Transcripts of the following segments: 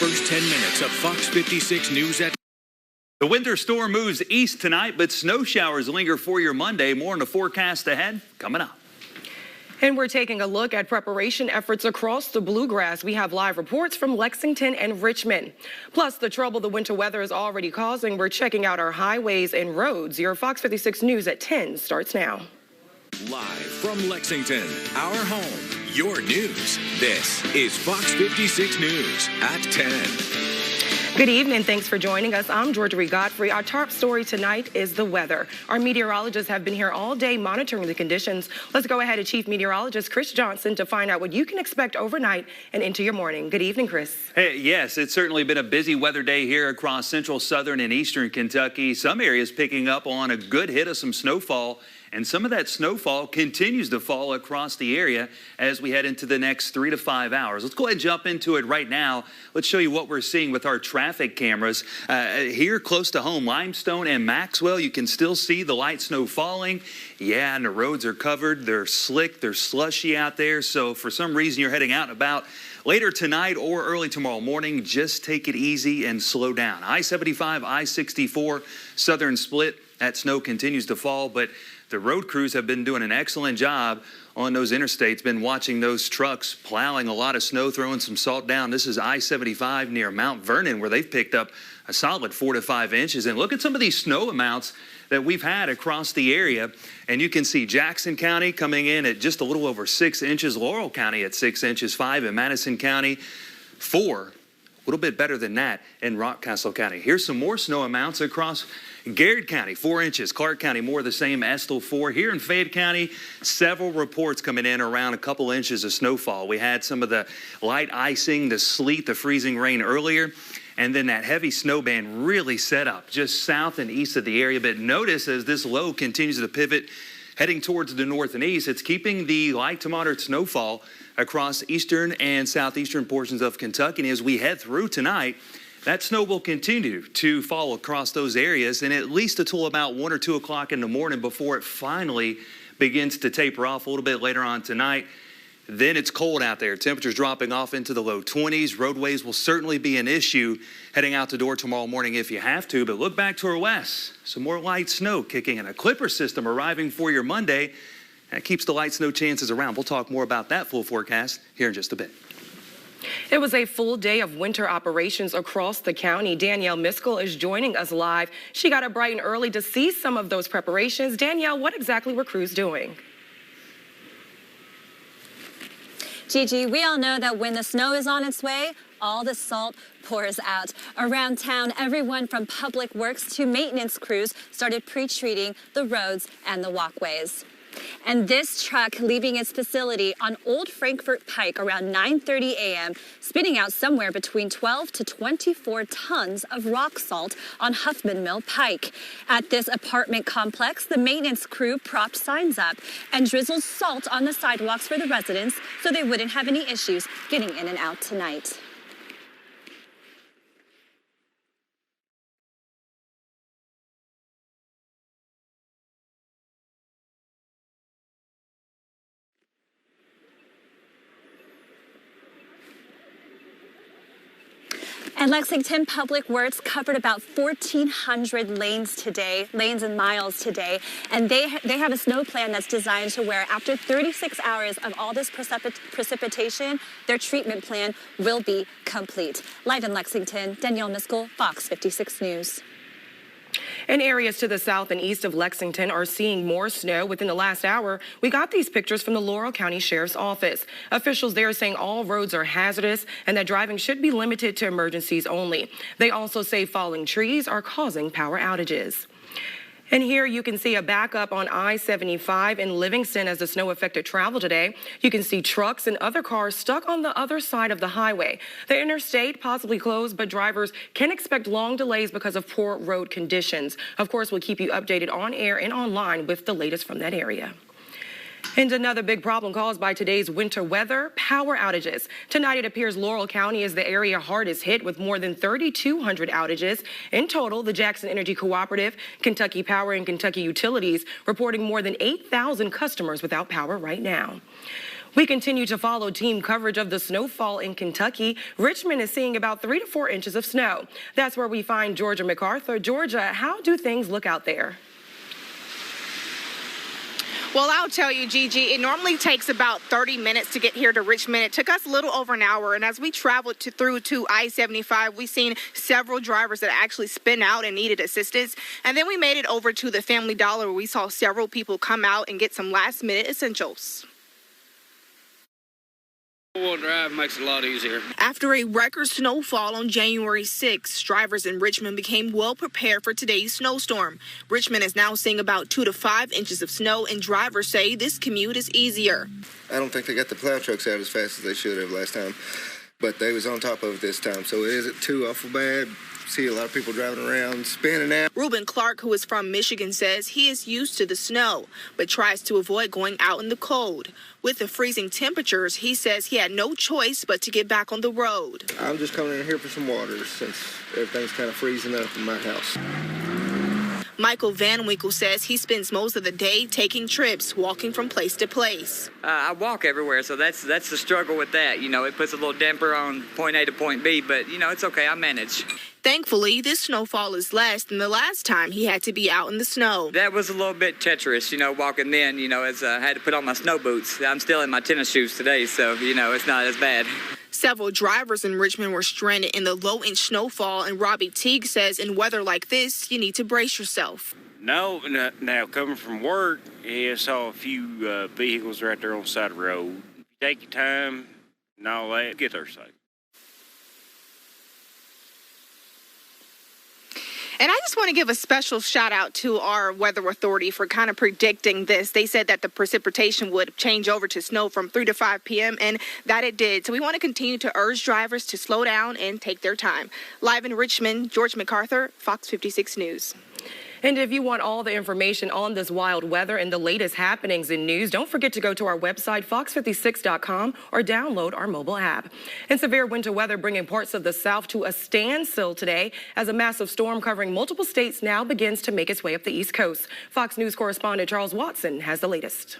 first 10 minutes of Fox 56 News at... The winter storm moves east tonight, but snow showers linger for your Monday. More on the forecast ahead coming up. And we're taking a look at preparation efforts across the Bluegrass. We have live reports from Lexington and Richmond. Plus, the trouble the winter weather is already causing. We're checking out our highways and roads. Your Fox 56 News at 10 starts now. Live from Lexington, our home, your news. This is Fox 56 News at 10. Good evening. Thanks for joining us. I'm Georgia Godfrey. Our top story tonight is the weather. Our meteorologists have been here all day monitoring the conditions. Let's go ahead to Chief Meteorologist Chris Johnson to find out what you can expect overnight and into your morning. Good evening, Chris. Hey, yes, it's certainly been a busy weather day here across central, southern, and eastern Kentucky. Some areas picking up on a good hit of some snowfall. And some of that snowfall continues to fall across the area as we head into the next 3 to 5 hours. Let's go ahead and jump into it right now. Let's show you what we're seeing with our traffic cameras. Here close to home, Limestone and Maxwell, you can still see the light snow falling. Yeah, and the roads are covered. They're slick. They're slushy out there. So for some reason you're heading out and about later tonight or early tomorrow morning, just take it easy and slow down. I-75, I-64, southern split. That snow continues to fall, but the road crews have been doing an excellent job on those interstates, been watching those trucks plowing a lot of snow, throwing some salt down. This is I-75 near Mount Vernon, where they've picked up a solid 4 to 5 inches. And look at some of these snow amounts that we've had across the area. And you can see Jackson County coming in at just a little over 6 inches, Laurel County at 6 inches, 5 in Madison County, 4, a little bit better than that in Rockcastle County. Here's some more snow amounts across Garrett County, 4 inches. Clark County, more the same. Estill, 4. Here in Fayette County, several reports coming in around a couple inches of snowfall. We had some of the light icing, the sleet, the freezing rain earlier, and then that heavy snow band really set up just south and east of the area. But notice as this low continues to pivot, heading towards the north and east, it's keeping the light to moderate snowfall across eastern and southeastern portions of Kentucky. And as we head through tonight, that snow will continue to fall across those areas, and at least until about 1 or 2 o'clock in the morning before it finally begins to taper off a little bit later on tonight. Then it's cold out there. Temperatures dropping off into the low 20s. Roadways will certainly be an issue heading out the door tomorrow morning if you have to. But look back to our west. Some more light snow kicking in. A clipper system arriving for your Monday. That keeps the light snow chances around. We'll talk more about that full forecast here in just a bit. It was a full day of winter operations across the county. Danielle Miskell is joining us live. She got up bright and early to see some of those preparations. Danielle, what exactly were crews doing? Gigi, we all know that when the snow is on its way, all the salt pours out. Around town, everyone from public works to maintenance crews started pre-treating the roads and the walkways. And this truck leaving its facility on Old Frankfort Pike around 9:30 a.m., spitting out somewhere between 12 to 24 tons of rock salt on Huffman Mill Pike. At this apartment complex, the maintenance crew propped signs up and drizzled salt on the sidewalks for the residents so they wouldn't have any issues getting in and out tonight. And Lexington Public Works covered about 1,400 lanes today, lanes and miles today. And they have a snow plan that's designed to where after 36 hours of all this precipitation, their treatment plan will be complete. Live in Lexington, Danielle Miskell, Fox 56 News. And areas to the south and east of Lexington are seeing more snow. Within the last hour, we got these pictures from the Laurel County Sheriff's Office. Officials there are saying all roads are hazardous and that driving should be limited to emergencies only. They also say falling trees are causing power outages. And here you can see a backup on I-75 in Livingston as the snow affected travel today. You can see trucks and other cars stuck on the other side of the highway. The interstate possibly closed, but drivers can expect long delays because of poor road conditions. Of course, we'll keep you updated on air and online with the latest from that area. And another big problem caused by today's winter weather, power outages. Tonight, it appears Laurel County is the area hardest hit with more than 3,200 outages. In total, the Jackson Energy Cooperative, Kentucky Power, and Kentucky Utilities reporting more than 8,000 customers without power right now. We continue to follow team coverage of the snowfall in Kentucky. Richmond is seeing about 3 to 4 inches of snow. That's where we find Georgia MacArthur. Georgia, how do things look out there? Well, I'll tell you, Gigi, it normally takes about 30 minutes to get here to Richmond. It took us a little over an hour, and as we traveled through to I-75, we've seen several drivers that actually spin out and needed assistance. And then we made it over to the Family Dollar, where we saw several people come out and get some last-minute essentials. Four-wheel drive makes it a lot easier. After a record snowfall on January 6th, drivers in Richmond became well prepared for today's snowstorm. Richmond is now seeing about 2 to 5 inches of snow, and drivers say this commute is easier. I don't think they got the plow trucks out as fast as they should have last time, but they was on top of it this time, so it isn't too awful bad. See a lot of people driving around, spinning out. Reuben Clark, who is from Michigan, says he is used to the snow, but tries to avoid going out in the cold. With the freezing temperatures, he says he had no choice but to get back on the road. I'm just coming in here for some water since everything's kind of freezing up in my house. Michael Van Winkle says he spends most of the day taking trips, walking from place to place. I walk everywhere, so that's the struggle with that. You know, it puts a little damper on point A to point B, but, you know, it's okay. I manage. Thankfully, this snowfall is less than the last time he had to be out in the snow. That was a little bit treacherous, you know, walking then, you know, as I had to put on my snow boots. I'm still in my tennis shoes today, so, you know, it's not as bad. Several drivers in Richmond were stranded in the low-inch snowfall, and Robbie Teague says in weather like this, you need to brace yourself. No, now coming from work, I saw a few vehicles right there on the side of the road. Take your time and all that, get there safe. And I just want to give a special shout out to our weather authority for kind of predicting this. They said that the precipitation would change over to snow from 3 to 5 p.m. and that it did. So we want to continue to urge drivers to slow down and take their time. Live in Richmond, George MacArthur, Fox 56 News. And if you want all the information on this wild weather and the latest happenings in news, don't forget to go to our website, fox56.com, or download our mobile app. And severe winter weather bringing parts of the South to a standstill today as a massive storm covering multiple states now begins to make its way up the East Coast. Fox News correspondent Charles Watson has the latest.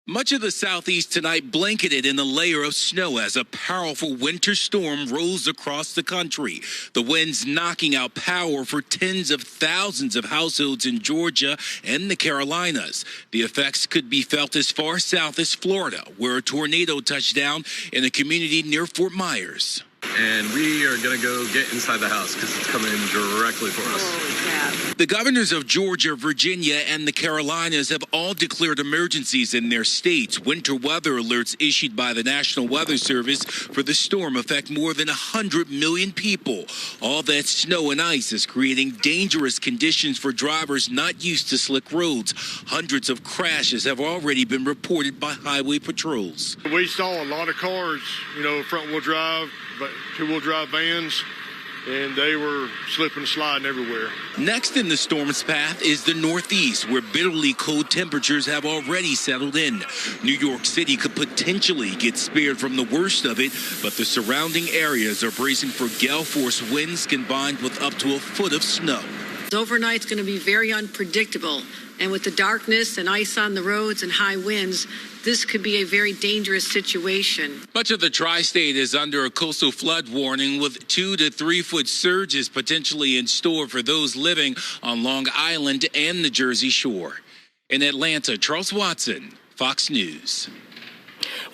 Much of the southeast tonight blanketed in a layer of snow as a powerful winter storm rolls across the country. The winds knocking out power for tens of thousands of households in Georgia and the Carolinas. The effects could be felt as far south as Florida, where a tornado touched down in a community near Fort Myers. And we are going to go get inside the house because it's coming directly for us. The governors of Georgia, Virginia, and the Carolinas have all declared emergencies in their states. Winter weather alerts issued by the National Weather Service for the storm affect more than 100 million people. All that snow and ice is creating dangerous conditions for drivers not used to slick roads. Hundreds of crashes have already been reported by highway patrols. We saw a lot of cars, you know, front-wheel drive, but two-wheel drive vans, and they were slipping and sliding everywhere. Next in the storm's path is the Northeast, where bitterly cold temperatures have already settled in. New York City could potentially get spared from the worst of it, but the surrounding areas are bracing for gale force winds combined with up to a foot of snow. Overnight's going to be very unpredictable, and with the darkness and ice on the roads and high winds, this could be a very dangerous situation. Much of the tri-state is under a coastal flood warning with 2 to 3 foot surges potentially in store for those living on Long Island and the Jersey Shore. In Atlanta, Charles Watson, Fox News.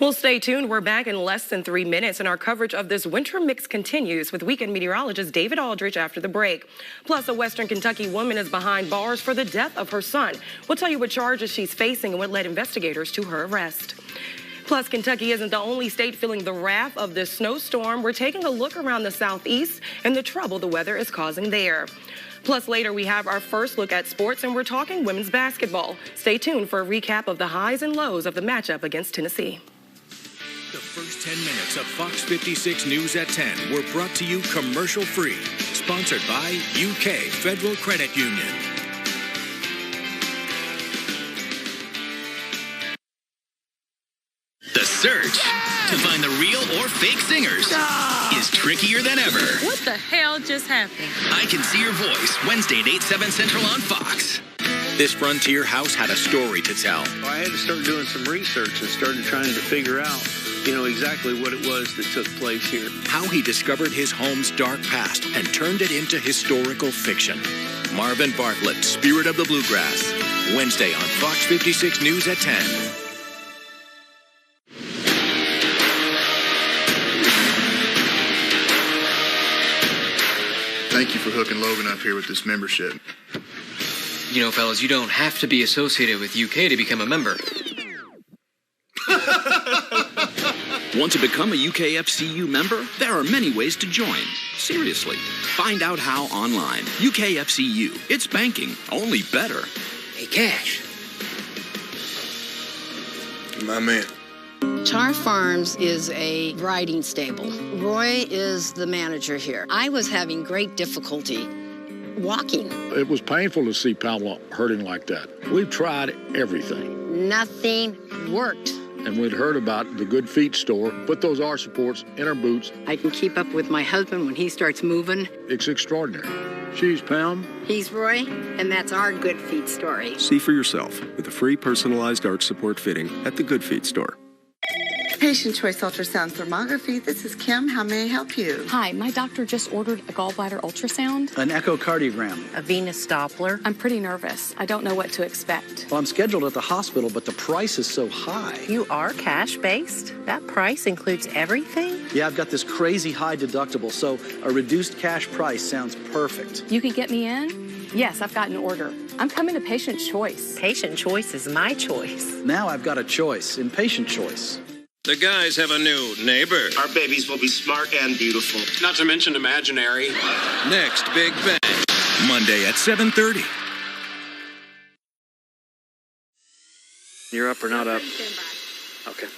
Well, stay tuned. We're back in less than 3 minutes, and our coverage of this winter mix continues with weekend meteorologist David Aldrich after the break. Plus, a Western Kentucky woman is behind bars for the death of her son. We'll tell you what charges she's facing and what led investigators to her arrest. Plus, Kentucky isn't the only state feeling the wrath of this snowstorm. We're taking a look around the southeast and the trouble the weather is causing there. Plus, later we have our first look at sports, and we're talking women's basketball. Stay tuned for a recap of the highs and lows of the matchup against Tennessee. The first 10 minutes of Fox 56 News at 10 were brought to you commercial-free. Sponsored by UK Federal Credit Union. The search to find the real or fake singers is trickier than ever. What the hell just happened? I Can See Your Voice, Wednesday at 8, 7 Central on Fox. This frontier house had a story to tell. I had to start doing some research and started trying to figure out, exactly what it was that took place here. How he discovered his home's dark past and turned it into historical fiction. Marvin Bartlett, Spirit of the Bluegrass. Wednesday on Fox 56 News at 10. Thank you for hooking Logan up here with this membership. Fellas, you don't have to be associated with UK to become a member. Want to become a UKFCU member? There are many ways to join. Seriously. Find out how online. UKFCU. It's banking, only better. Hey, Cash. My man. Char Farms is a riding stable. Roy is the manager here. I was having great difficulty walking. It was painful to see Pamela hurting like that. We've tried everything. Nothing worked. And we'd heard about the Good Feet store. Put those R supports in our boots. I can keep up with my husband when he starts moving. It's extraordinary. She's Pam. He's Roy, and that's our Good Feet story. See for yourself with a free personalized arch support fitting at the Good Feet store. Patient Choice Ultrasound Thermography. This is Kim. How may I help you? Hi, my doctor just ordered a gallbladder ultrasound, an echocardiogram, a venous Doppler. I'm pretty nervous. I don't know what to expect. Well, I'm scheduled at the hospital, but the price is so high. You are cash-based? That price includes everything? Yeah, I've got this crazy high deductible, so a reduced cash price sounds perfect. You can get me in? Yes, I've got an order. I'm coming to Patient Choice. Patient Choice is my choice. Now I've got a choice in Patient Choice. The guys have a new neighbor. Our babies will be smart and beautiful. Not to mention imaginary. Next Big Bang. Monday at 7:30. You're up or not up? Okay.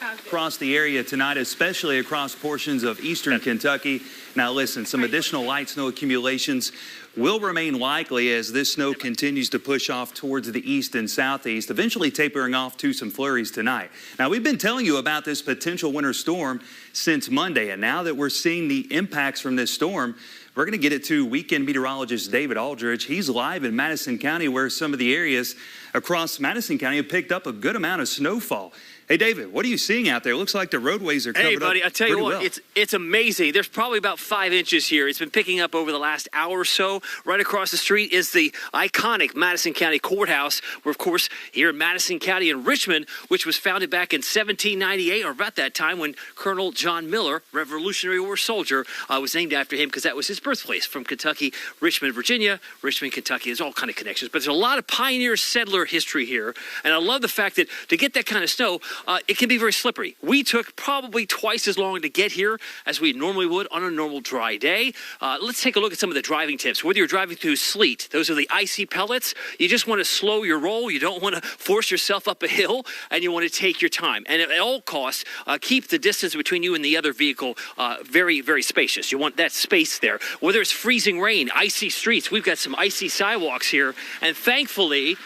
Across the area tonight, especially across portions of eastern Kentucky. Now listen, some additional light snow accumulations will remain likely as this snow continues to push off towards the east and southeast, eventually tapering off to some flurries tonight. Now, we've been telling you about this potential winter storm since Monday, and now that we're seeing the impacts from this storm, we're going to get it to weekend meteorologist David Aldridge. He's live in Madison County, where some of the areas across Madison County have picked up a good amount of snowfall. Hey, David, what are you seeing out there? It looks like the roadways are covered up. Hey, buddy, I tell you what, well. it's amazing. There's probably about 5 inches here. It's been picking up over the last hour or so. Right across the street is the iconic Madison County Courthouse, where, of course, here in Madison County in Richmond, which was founded back in 1798, or about that time when Colonel John Miller, Revolutionary War soldier, was named after him because that was his birthplace. From Kentucky, Richmond, Virginia, Richmond, Kentucky. There's all kind of connections. But there's a lot of pioneer settler history here. And I love the fact that to get that kind of snow, it can be very slippery. We took probably twice as long to get here as we normally would on a normal dry day. Let's take a look at some of the driving tips. Whether you're driving through sleet, those are the icy pellets. You just want to slow your roll. You don't want to force yourself up a hill, and you want to take your time. And at all costs, keep the distance between you and the other vehicle very, very spacious. You want that space there. Whether it's freezing rain, icy streets, we've got some icy sidewalks here. And thankfully,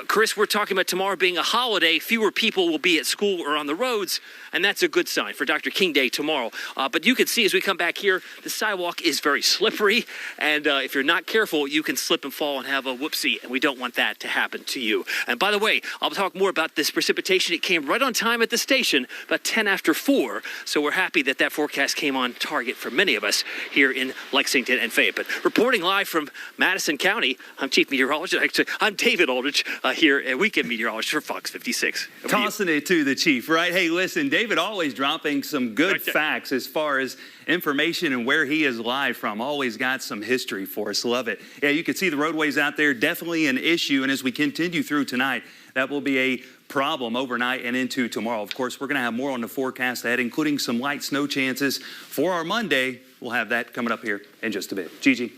Chris, we're talking about tomorrow being a holiday. Fewer people will be at school or on the roads, and that's a good sign for Dr. King Day tomorrow. But you can see as we come back here, the sidewalk is very slippery, and if you're not careful, you can slip and fall and have a whoopsie, and we don't want that to happen to you. And by the way, I'll talk more about this precipitation. It came right on time at the station, about 10 after 4, so we're happy that that forecast came on target for many of us here in Lexington and Fayetteville. Reporting live from Madison County, I'm Chief Meteorologist. Actually, I'm David Aldridge. Here at Weekend Meteorologist for Fox 56. Tossing it to the chief, right? Hey, listen, David always dropping some good facts as far as information and where he is live from. Always got some history for us. Love it. Yeah, you can see the roadways out there, definitely an issue. And as we continue through tonight, that will be a problem overnight and into tomorrow. Of course, we're going to have more on the forecast ahead, including some light snow chances for our Monday. We'll have that coming up here in just a bit. Gigi.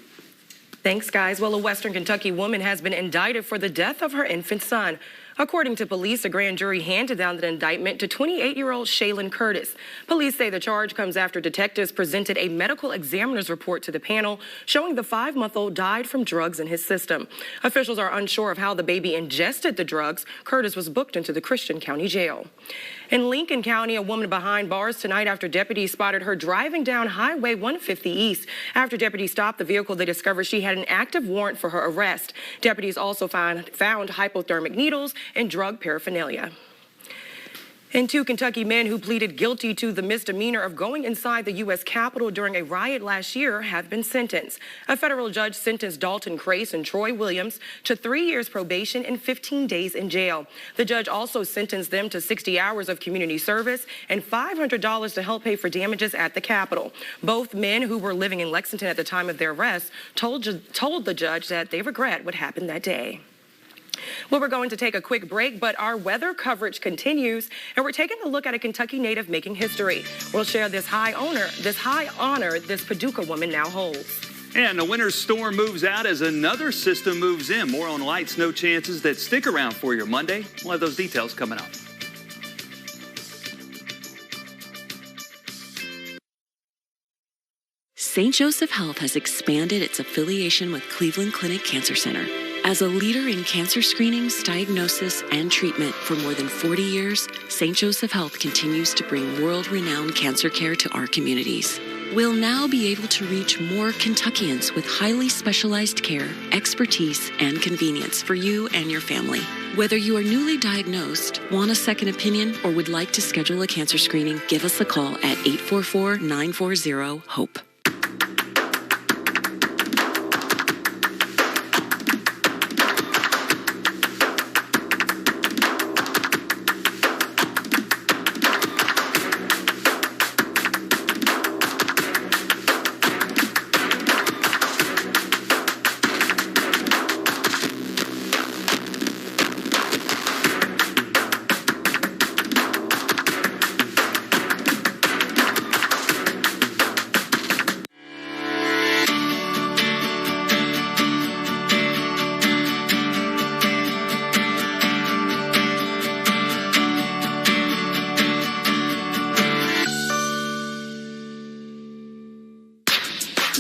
Thanks, guys. Well, a Western Kentucky woman has been indicted for the death of her infant son. According to police, a grand jury handed down the indictment to 28-year-old Shaylin Curtis. Police say the charge comes after detectives presented a medical examiner's report to the panel showing the 5-month-old died from drugs in his system. Officials are unsure of how the baby ingested the drugs. Curtis was booked into the Christian County Jail. In Lincoln County, a woman behind bars tonight after deputies spotted her driving down Highway 150 East. After deputies stopped the vehicle, they discovered she had an active warrant for her arrest. Deputies also found hypothermic needles and drug paraphernalia. And 2 Kentucky men who pleaded guilty to the misdemeanor of going inside the U.S. Capitol during a riot last year have been sentenced. A federal judge sentenced Dalton Crace and Troy Williams to 3 years probation and 15 days in jail. The judge also sentenced them to 60 hours of community service and $500 to help pay for damages at the Capitol. Both men, who were living in Lexington at the time of their arrest, told the judge that they regret what happened that day. Well, we're going to take a quick break, but our weather coverage continues, and we're taking a look at a Kentucky native making history. We'll share this high honor this Paducah woman now holds. And the winter storm moves out as another system moves in. More on light snow chances that stick around for your Monday. We'll have those details coming up. St. Joseph Health has expanded its affiliation with Cleveland Clinic Cancer Center. As a leader in cancer screenings, diagnosis, and treatment for more than 40 years, St. Joseph Health continues to bring world-renowned cancer care to our communities. We'll now be able to reach more Kentuckians with highly specialized care, expertise, and convenience for you and your family. Whether you are newly diagnosed, want a second opinion, or would like to schedule a cancer screening, give us a call at 844-940-HOPE.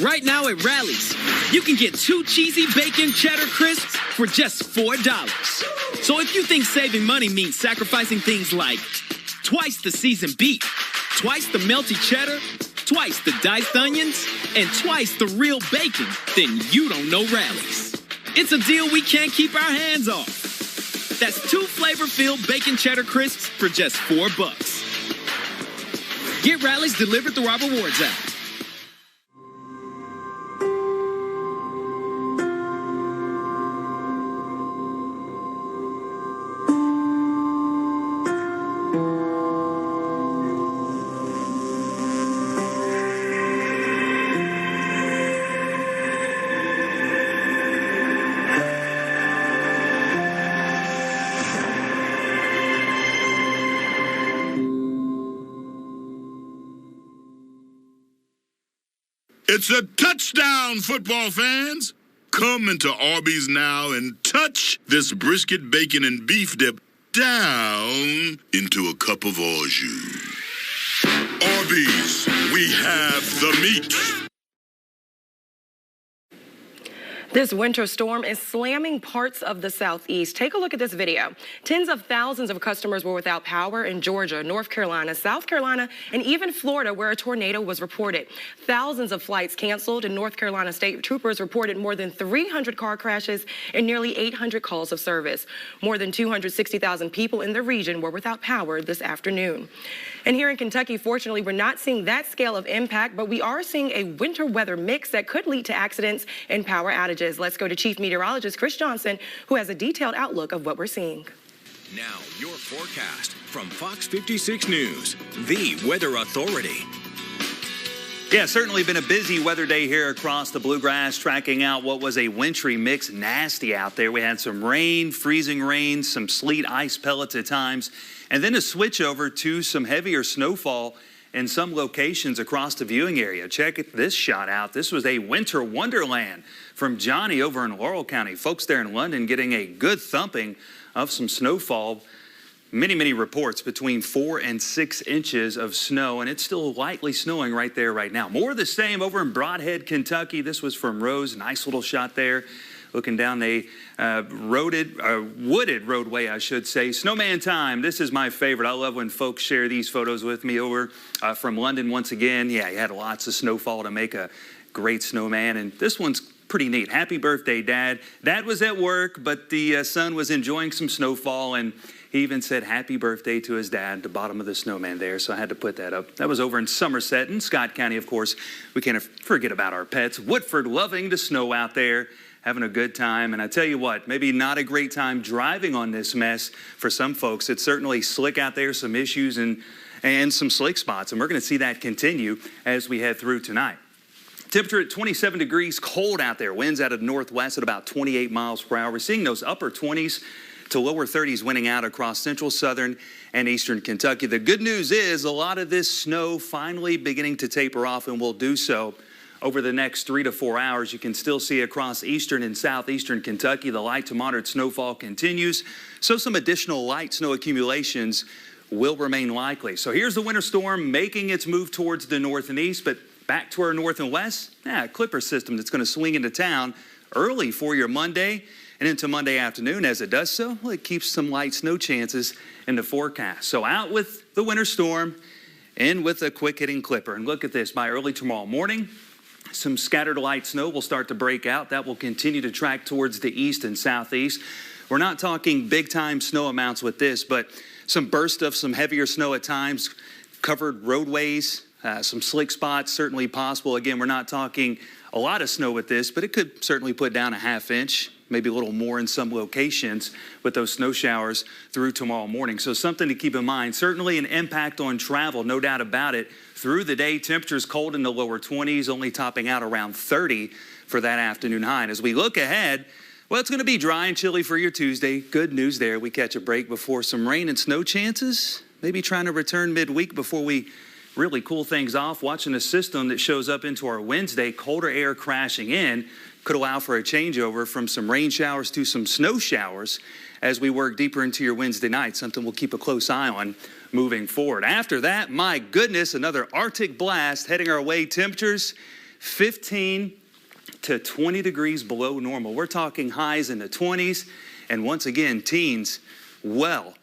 Right now at Rally's, you can get 2 cheesy bacon cheddar crisps for just $4. So if you think saving money means sacrificing things like twice the seasoned beef, twice the melty cheddar, twice the diced onions, and twice the real bacon, then you don't know Rally's. It's a deal we can't keep our hands off. That's 2 flavor-filled bacon cheddar crisps for just $4. Get Rally's delivered through our rewards app. It's a touchdown, football fans! Come into Arby's now and touch this brisket, bacon, and beef dip down into a cup of au jus. Arby's, we have the meat. This winter storm is slamming parts of the southeast. Take a look at this video. Tens of thousands of customers were without power in Georgia, North Carolina, South Carolina, and even Florida, where a tornado was reported. Thousands of flights canceled, and North Carolina state troopers reported more than 300 car crashes and nearly 800 calls of service. More than 260,000 people in the region were without power this afternoon. And here in Kentucky, fortunately, we're not seeing that scale of impact, but we are seeing a winter weather mix that could lead to accidents and power outages. Let's go to Chief Meteorologist Chris Johnson, who has a detailed outlook of what we're seeing. Now, your forecast from Fox 56 News, the weather authority. Yeah, certainly been a busy weather day here across the Bluegrass, tracking out what was a wintry mix. Nasty out there. We had some rain, freezing rain, some sleet, ice pellets at times, and then a switch over to some heavier snowfall in some locations across the viewing area. Check this shot out. This was a winter wonderland from Johnny over in Laurel County. Folks there in London getting a good thumping of some snowfall. Many reports between 4 and 6 inches of snow, and it's still lightly snowing right there right now. More of the same over in Brodhead, Kentucky. This was from Rose. Nice little shot there. looking down a wooded roadway, I should say. Snowman time. This is my favorite. I love when folks share these photos with me over from London once again. Yeah, he had lots of snowfall to make a great snowman, and this one's pretty neat. Happy birthday, Dad. Dad was at work, but the son was enjoying some snowfall, and he even said happy birthday to his dad at the bottom of the snowman there, so I had to put that up. That was over in Somerset and Scott County, of course. We can't forget about our pets. Woodford loving the snow out there, having a good time. And I tell you what, maybe not a great time driving on this mess for some folks. It's certainly slick out there, some issues and some slick spots, and we're going to see that continue as we head through tonight. Temperature at 27 degrees, cold out there. Winds out of the northwest at about 28 miles per hour. We're seeing those upper 20s to lower 30s winning out across central, southern, and eastern Kentucky. The good news is a lot of this snow finally beginning to taper off, and will do so over the next 3 to 4 hours. You can still see across eastern and southeastern Kentucky the light to moderate snowfall continues, so some additional light snow accumulations will remain likely. So here's the winter storm making its move towards the north and east, but back to our north and west, a clipper system that's going to swing into town early for your Monday and into Monday afternoon. As it does so, well, it keeps some light snow chances in the forecast. So out with the winter storm, in with a quick hitting clipper. And look at this, by early tomorrow morning, some scattered light snow will start to break out. That will continue to track towards the east and southeast. We're not talking big time snow amounts with this, but some burst of some heavier snow at times, covered roadways, some slick spots certainly possible. Again, we're not talking a lot of snow with this, but it could certainly put down a half inch, maybe a little more in some locations with those snow showers through tomorrow morning. So something to keep in mind. Certainly an impact on travel, no doubt about it. Through the day, temperatures cold in the lower 20s, only topping out around 30 for that afternoon high. And as we look ahead, well, it's going to be dry and chilly for your Tuesday. Good news there. We catch a break before some rain and snow chances. Maybe trying to return midweek before we really cool things off. Watching a system that shows up into our Wednesday, colder air crashing in, could allow for a changeover from some rain showers to some snow showers as we work deeper into your Wednesday night, something we'll keep a close eye on moving forward. After that, my goodness, another Arctic blast heading our way. Temperatures 15 to 20 degrees below normal. We're talking highs in the 20s, and once again, teens well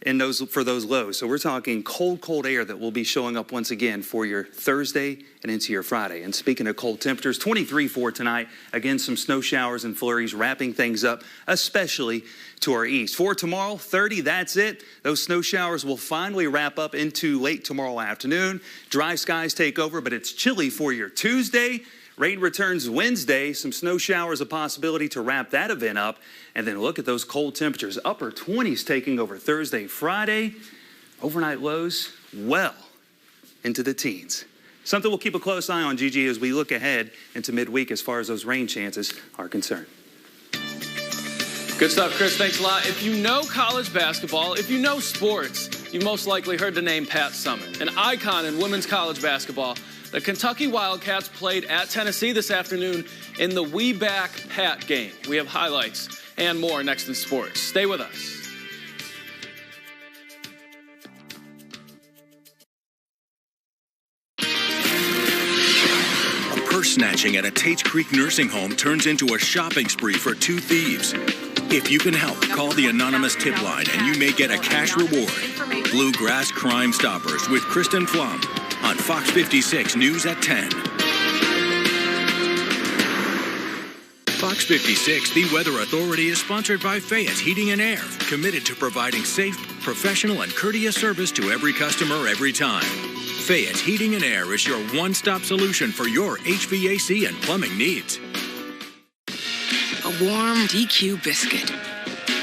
in those for those lows. So we're talking cold air that will be showing up once again for your Thursday and into your Friday. And speaking of cold temperatures, 23 for tonight. Again, some snow showers and flurries wrapping things up, especially to our east. For tomorrow, 30, that's it. Those snow showers will finally wrap up into late tomorrow afternoon. Dry skies take over, but it's chilly for your Tuesday. Rain returns Wednesday, some snow showers, a possibility to wrap that event up. And then look at those cold temperatures, upper 20s taking over Thursday, Friday. Overnight lows well into the teens. Something we'll keep a close eye on, Gigi, as we look ahead into midweek as far as those rain chances are concerned. Good stuff, Chris. Thanks a lot. If you know college basketball, if you know sports, you've most likely heard the name Pat Summitt, an icon in women's college basketball. The Kentucky Wildcats played at Tennessee this afternoon in the We Back Pat game. We have highlights and more next in sports. Stay with us. A purse snatching at a Tate's Creek nursing home turns into a shopping spree for two thieves. If you can help, call the anonymous tip line and you may get a cash reward. Bluegrass Crime Stoppers with Kristen Flum on Fox 56 News at 10. Fox 56, the Weather Authority, is sponsored by Fayette Heating and Air, committed to providing safe, professional, and courteous service to every customer every time. Fayette Heating and Air is your one-stop solution for your HVAC and plumbing needs. A warm DQ biscuit.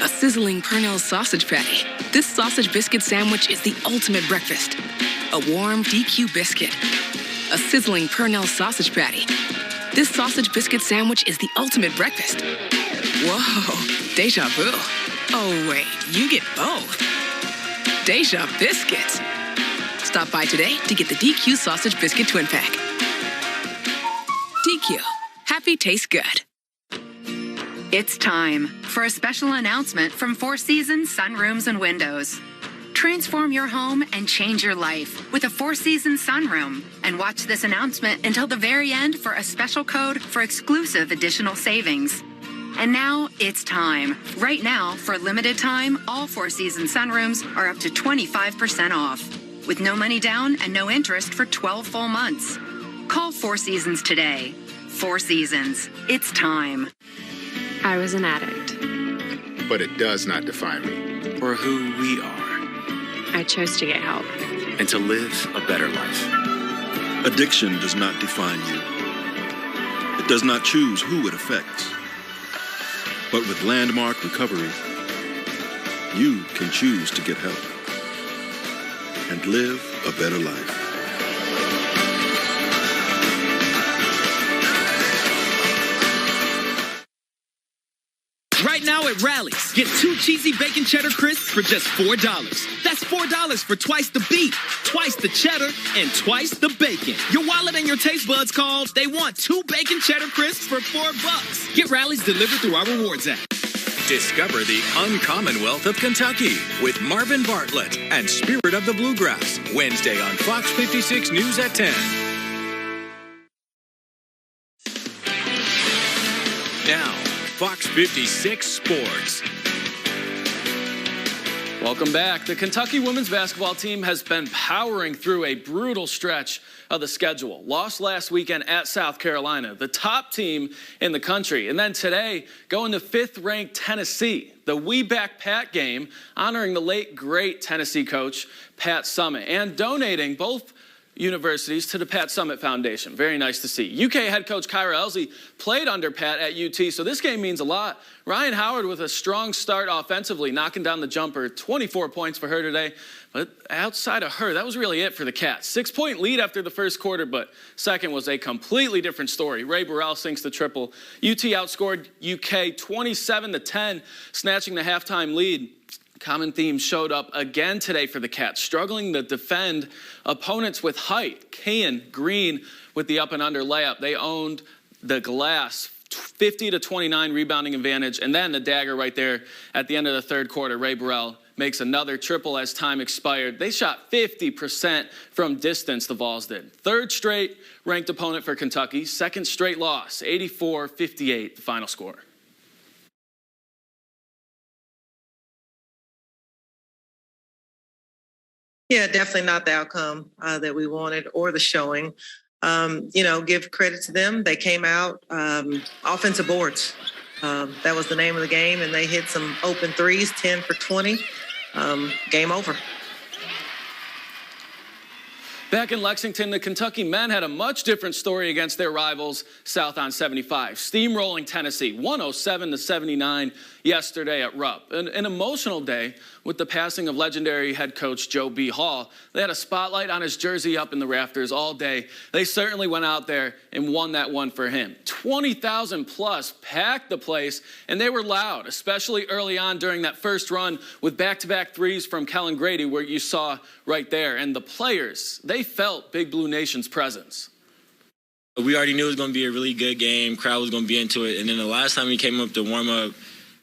A sizzling Purnell sausage patty. This sausage biscuit sandwich is the ultimate breakfast. A warm DQ biscuit. A sizzling Purnell sausage patty. This sausage biscuit sandwich is the ultimate breakfast. Whoa, deja vu. Oh wait, you get both. Deja Biscuits. Stop by today to get the DQ sausage biscuit twin pack. DQ, happy tastes good. It's time for a special announcement from Four Seasons Sunrooms and Windows. Transform your home and change your life with a Four Seasons sunroom. And watch this announcement until the very end for a special code for exclusive additional savings. And now it's time. Right now, for a limited time, all Four Seasons sunrooms are up to 25% off, with no money down and no interest for 12 full months. Call Four Seasons today. Four Seasons. It's time. I was an addict. But it does not define me. Or who we are. I chose to get help. And to live a better life. Addiction does not define you. It does not choose who it affects. But with Landmark Recovery, you can choose to get help and live a better life. Right now at Rally's, get 2 cheesy bacon cheddar crisps for just $4. That's $4 for twice the beef, twice the cheddar, and twice the bacon. Your wallet and your taste buds called. They want 2 bacon cheddar crisps for $4. Get Rally's delivered through our rewards app. Discover the uncommon wealth of Kentucky with Marvin Bartlett and Spirit of the Bluegrass. Wednesday on Fox 56 News at 10. Now, Fox 56 Sports. Welcome back. The Kentucky women's basketball team has been powering through a brutal stretch of the schedule. Lost last weekend at South Carolina, the top team in the country. And then today, going to 5th-ranked Tennessee. The We Back Pat game, honoring the late, great Tennessee coach, Pat Summitt, and donating both universities to the Pat Summitt Foundation. Very nice to see. UK head coach Kyra Elsie played under Pat at UT, so this game means a lot. Ryan Howard with a strong start offensively, knocking down the jumper. 24 points for her today. But outside of her, that was really it for the Cats. 6-point lead after the first quarter, but second was a completely different story. Ray Burrell sinks the triple. UT outscored UK 27-10, snatching the halftime lead. Common theme showed up again today for the Cats, struggling to defend opponents with height. Kayan Green with the up and under layup. They owned the glass, 50-29 rebounding advantage, and then the dagger right there at the end of the third quarter. Ray Burrell makes another triple as time expired. They shot 50% from distance, the Vols did. Third straight ranked opponent for Kentucky. Second straight loss, 84-58, the final score. Yeah, definitely not the outcome that we wanted or the showing. Give credit to them. They came out offensive boards. That was the name of the game, and they hit some open threes, 10 for 20. Game over. Back in Lexington, the Kentucky men had a much different story against their rivals, South on 75. Steamrolling Tennessee, 107-79 yesterday at Rupp. An emotional day with the passing of legendary head coach Joe B. Hall. They had a spotlight on his jersey up in the rafters all day. They certainly went out there and won that one for him. 20,000 plus packed the place, and they were loud, especially early on during that first run with back-to-back threes from Kellen Grady, where you saw right there. And the players, they felt Big Blue Nation's presence. We already knew it was going to be a really good game. Crowd was going to be into it. And then the last time we came up to warm up,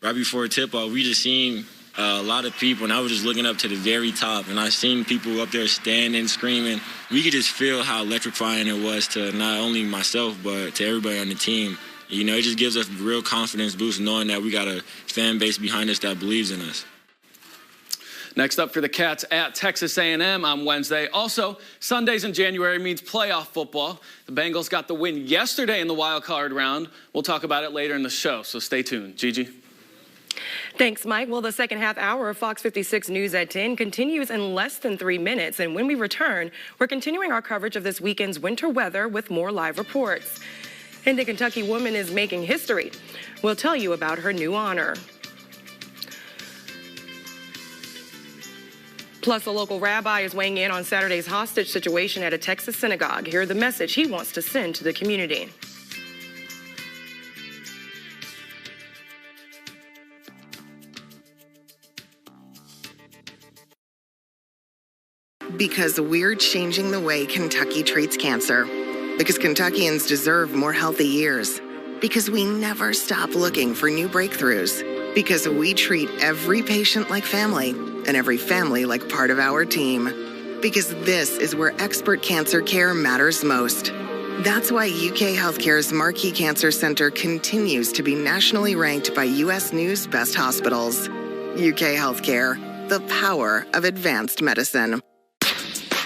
right before tip-off, we just seen a lot of people, and I was just looking up to the very top, and I seen people up there standing, screaming. We could just feel how electrifying it was to not only myself, but to everybody on the team. You know, it just gives us a real confidence boost knowing that we got a fan base behind us that believes in us. Next up for the Cats at Texas A&M on Wednesday. Also, Sundays in January means playoff football. The Bengals got the win yesterday in the wild card round. We'll talk about it later in the show, so stay tuned. Gigi? Thanks, Mike. Well, the second half hour of Fox 56 News at 10 continues in less than 3 minutes. And when we return, we're continuing our coverage of this weekend's winter weather with more live reports. And the Kentucky woman is making history. We'll tell you about her new honor. Plus, a local rabbi is weighing in on Saturday's hostage situation at a Texas synagogue. Hear the message he wants to send to the community. Because we're changing the way Kentucky treats cancer. Because Kentuckians deserve more healthy years. Because we never stop looking for new breakthroughs. Because we treat every patient like family and every family like part of our team. Because this is where expert cancer care matters most. That's why UK Healthcare's Marquis Cancer Center continues to be nationally ranked by US News Best Hospitals. UK Healthcare, the power of advanced medicine.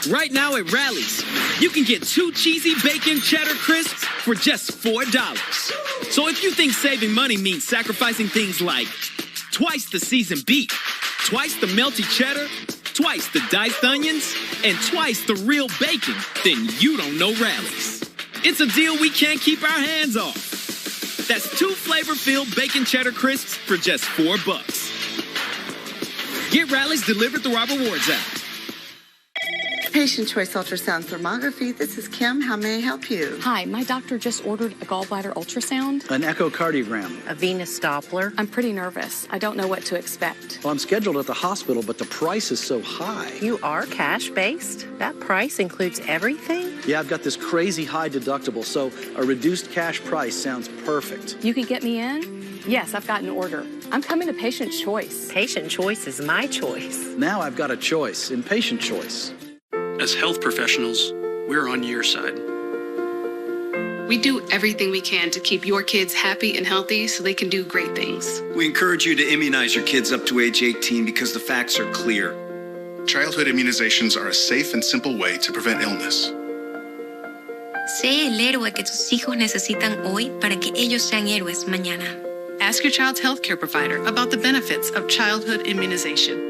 Right now at Rally's, you can get 2 cheesy bacon cheddar crisps for just $4. So if you think saving money means sacrificing things like twice the seasoned beef, twice the melty cheddar, twice the diced onions, and twice the real bacon, then you don't know Rally's. It's a deal we can't keep our hands off. That's 2 flavor-filled bacon cheddar crisps for just $4. Get Rally's delivered through our rewards app. Patient Choice Ultrasound Thermography. This is Kim. How may I help you? Hi, my doctor just ordered a gallbladder ultrasound, an echocardiogram, a venous Doppler. I'm pretty nervous. I don't know what to expect. Well, I'm scheduled at the hospital, but the price is so high. You are cash-based? That price includes everything? Yeah, I've got this crazy high deductible, so a reduced cash price sounds perfect. You can get me in? Yes, I've got an order. I'm coming to Patient Choice. Patient Choice is my choice. Now I've got a choice in Patient Choice. As health professionals, we're on your side. We do everything we can to keep your kids happy and healthy so they can do great things. We encourage you to immunize your kids up to age 18 because the facts are clear. Childhood immunizations are a safe and simple way to prevent illness. Sé el héroe que tus hijos necesitan hoy para que ellos sean héroes mañana. Ask your child's healthcare provider about the benefits of childhood immunization.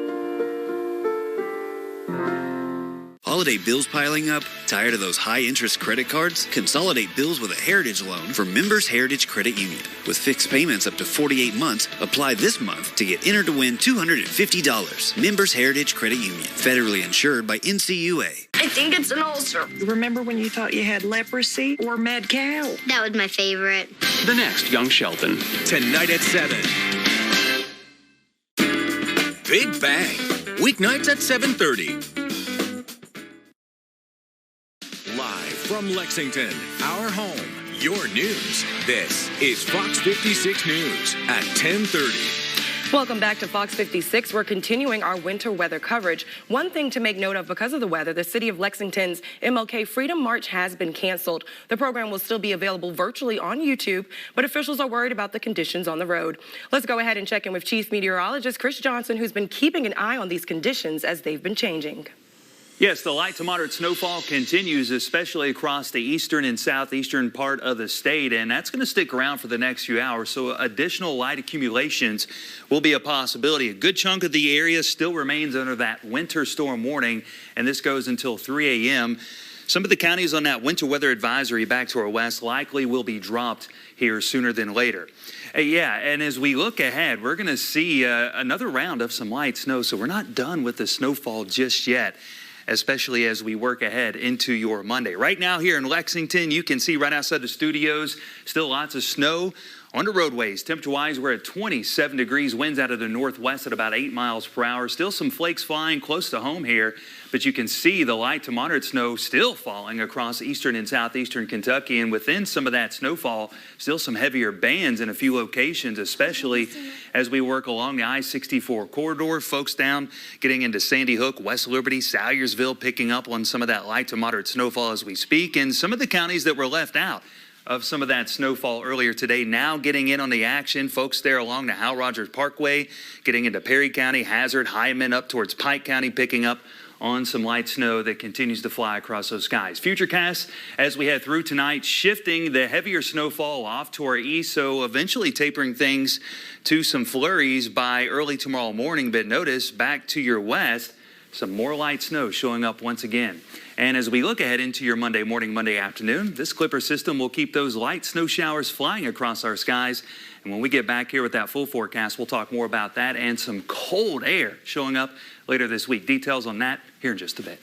Holiday bills piling up? Tired of those high-interest credit cards? Consolidate bills with a Heritage loan from Members Heritage Credit Union. With fixed payments up to 48 months, apply this month to get entered to win $250. Members Heritage Credit Union. Federally insured by NCUA. I think it's an ulcer. Remember when you thought you had leprosy or mad cow? That was my favorite. The next Young Sheldon. Tonight at 7. Big Bang. Weeknights at 7:30. Live from Lexington, our home, your news. This is Fox 56 News at 10:30. Welcome back to Fox 56. We're continuing our winter weather coverage. One thing to make note of because of the weather, the city of Lexington's MLK Freedom March has been canceled. The program will still be available virtually on YouTube, but officials are worried about the conditions on the road. Let's go ahead and check in with Chief Meteorologist Chris Johnson, who's been keeping an eye on these conditions as they've been changing. Yes, the light to moderate snowfall continues, especially across the eastern and southeastern part of the state, and that's going to stick around for the next few hours. So additional light accumulations will be a possibility. A good chunk of the area still remains under that winter storm warning, and this goes until 3 a.m. Some of the counties on that winter weather advisory back to our west likely will be dropped here sooner than later. Yeah, and as we look ahead, we're going to see another round of some light snow, so we're not done with the snowfall just yet, especially as we work ahead into your Monday. Right now here in Lexington, you can see right outside the studios, still lots of snow on the roadways. Temperature-wise, we're at 27 degrees, winds out of the northwest at about 8 miles per hour. Still some flakes flying close to home here, but you can see the light to moderate snow still falling across eastern and southeastern Kentucky. And within some of that snowfall, still some heavier bands in a few locations, especially as we work along the I-64 corridor. Folks down getting into Sandy Hook, West Liberty, Salyersville, picking up on some of that light to moderate snowfall as we speak. And some of the counties that were left out of some of that snowfall earlier today now getting in on the action. Folks there along the Hal Rogers Parkway, getting into Perry County, Hazard, Hyman, up towards Pike County, picking up on some light snow that continues to fly across those skies. Futurecasts as we head through tonight, shifting the heavier snowfall off to our east, so eventually tapering things to some flurries by early tomorrow morning. But notice back to your west, some more light snow showing up once again. And as we look ahead into your Monday morning, Monday afternoon, this Clipper system will keep those light snow showers flying across our skies. And when we get back here with that full forecast, we'll talk more about that and some cold air showing up later this week. Details on that here in just a bit.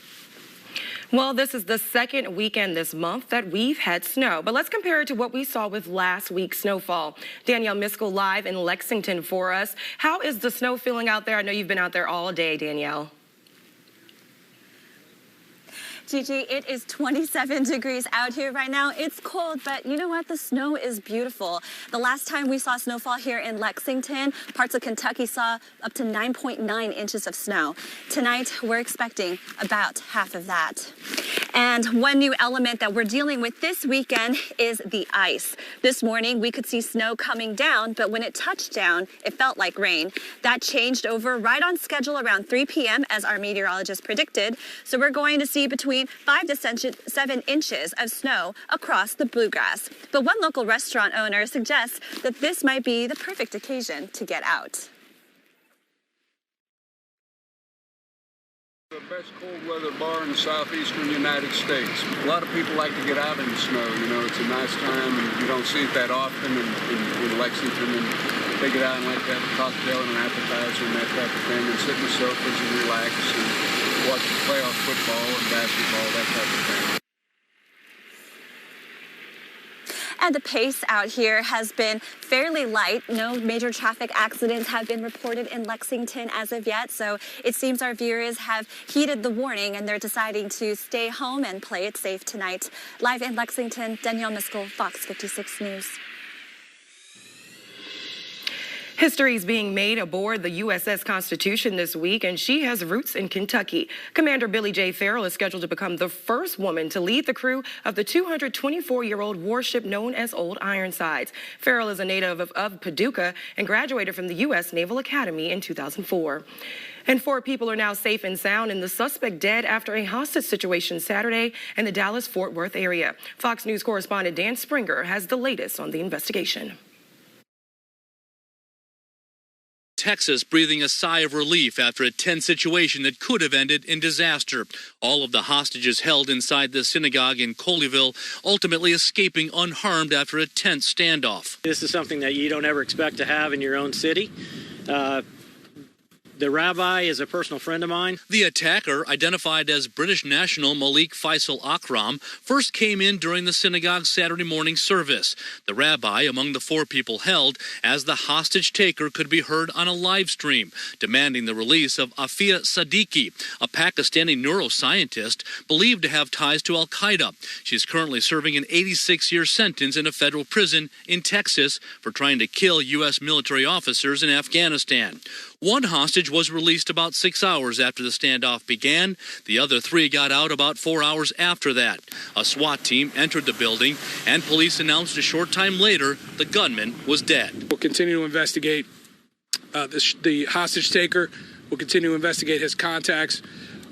Well, this is the second weekend this month that we've had snow, but let's compare it to what we saw with last week's snowfall. Danielle Miskell live in Lexington for us. How is the snow feeling out there? I know you've been out there all day, Danielle. Gigi, it is 27 degrees out here right now. It's cold, but you know what? The snow is beautiful. The last time we saw snowfall here in Lexington, parts of Kentucky saw up to 9.9 inches of snow. Tonight, we're expecting about half of that. And one new element that we're dealing with this weekend is the ice. This morning, we could see snow coming down, but when it touched down, it felt like rain. That changed over right on schedule around 3 p.m. as our meteorologist predicted. So we're going to see between 5 to 7 inches of snow across the bluegrass. But one local restaurant owner suggests that this might be the perfect occasion to get out. The best cold weather bar in the southeastern United States. A lot of people like to get out in the snow. You know, it's a nice time, and you don't see it that often in Lexington. And they get out and like to have a cocktail and an appetizer and that type of thing, and sit in the sofas and relax and watch the playoff football and basketball, that type of thing. And the pace out here has been fairly light. No major traffic accidents have been reported in Lexington as of yet. So it seems our viewers have heeded the warning and they're deciding to stay home and play it safe tonight. Live in Lexington, Danielle Miskell, Fox 56 News. History is being made aboard the USS Constitution this week, and she has roots in Kentucky. Commander Billie J. Farrell is scheduled to become the first woman to lead the crew of the 224-year-old warship known as Old Ironsides. Farrell is a native of Paducah and graduated from the U.S. Naval Academy in 2004. And 4 people are now safe and sound, and the suspect dead after a hostage situation Saturday in the Dallas-Fort Worth area. Fox News correspondent Dan Springer has the latest on the investigation. Texas breathing a sigh of relief after a tense situation that could have ended in disaster. All of the hostages held inside the synagogue in Colleyville ultimately escaping unharmed after a tense standoff. This is something that you don't ever expect to have in your own city. The rabbi is a personal friend of mine. The attacker, identified as British national Malik Faisal Akram, first came in during the synagogue's Saturday morning service. The rabbi among the 4 people held, as the hostage taker could be heard on a live stream, demanding the release of Afia Siddiqui, a Pakistani neuroscientist believed to have ties to al-Qaeda. She's currently serving an 86-year sentence in a federal prison in Texas for trying to kill U.S. military officers in Afghanistan. One hostage was released about 6 hours after the standoff began. The other 3 got out about 4 hours after that. A SWAT team entered the building, and police announced a short time later the gunman was dead. We'll continue to investigate the hostage taker. We'll continue to investigate his contacts.